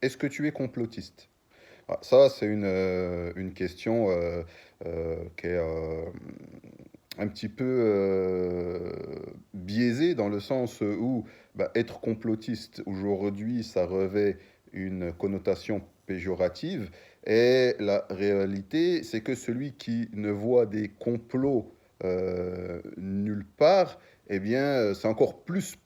est-ce que tu es complotiste? Ah, ça, c'est une question qui est un petit peu biaisée dans le sens où bah, être complotiste aujourd'hui, ça revêt une connotation péjorative. Et la réalité, c'est que celui qui ne voit des complots nulle part, eh bien, c'est encore plus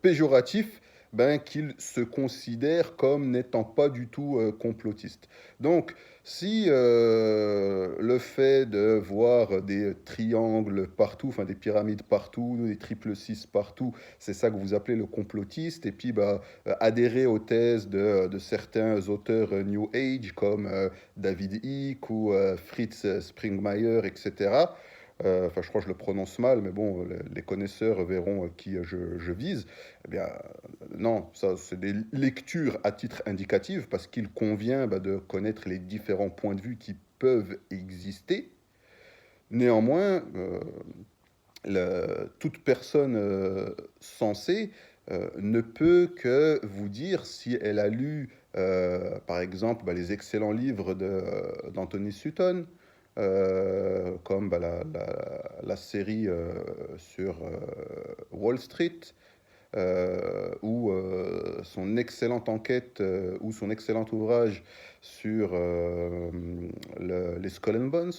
péjoratif ben, qu'il se considère comme n'étant pas du tout complotiste. Donc, si le fait de voir des triangles partout, enfin des pyramides partout, des triple six partout, c'est ça que vous appelez le complotiste, et puis bah, adhérer aux thèses de certains auteurs New Age comme David Icke ou Fritz Springmeier, etc. Enfin, je crois que je le prononce mal, mais bon, les connaisseurs verront qui je vise. Eh bien, non, ça, c'est des lectures à titre indicatif parce qu'il convient bah, de connaître les différents points de vue qui peuvent exister. Néanmoins, toute personne sensée ne peut que vous dire si elle a lu, par exemple, bah, les excellents livres d'Anthony Sutton, comme bah, la série sur Wall Street, ou son excellente enquête ou son excellent ouvrage sur les Skull and Bones.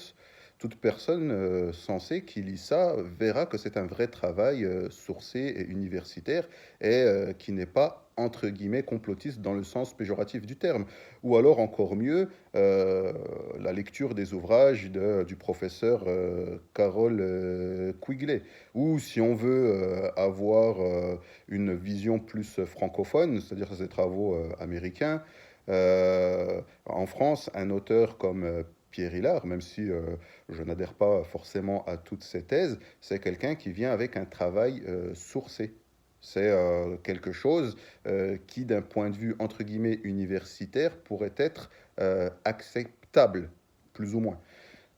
Toute personne sensée qui lit ça verra que c'est un vrai travail sourcé et universitaire et qui n'est pas entre guillemets complotiste dans le sens péjoratif du terme. Ou alors encore mieux, la lecture des ouvrages du professeur Carol Quigley. Ou si on veut avoir une vision plus francophone, c'est-à-dire ses travaux américains. En France, un auteur comme Pierre Hillard, même si je n'adhère pas forcément à toutes ces thèses, c'est quelqu'un qui vient avec un travail sourcé. C'est quelque chose qui, d'un point de vue entre guillemets universitaire, pourrait être acceptable, plus ou moins.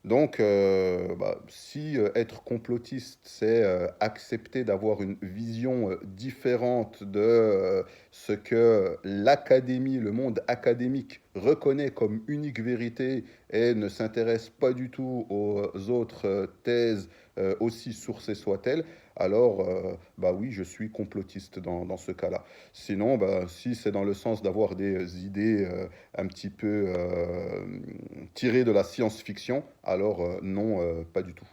Donc, bah, si être complotiste, c'est accepter d'avoir une vision différente de ce que l'académie, le monde académique reconnaît comme unique vérité et ne s'intéresse pas du tout aux autres thèses, aussi sourcées soient-elles, alors, bah oui, je suis complotiste dans ce cas-là. Sinon, bah, si c'est dans le sens d'avoir des idées un petit peu tirées de la science-fiction, alors non, pas du tout.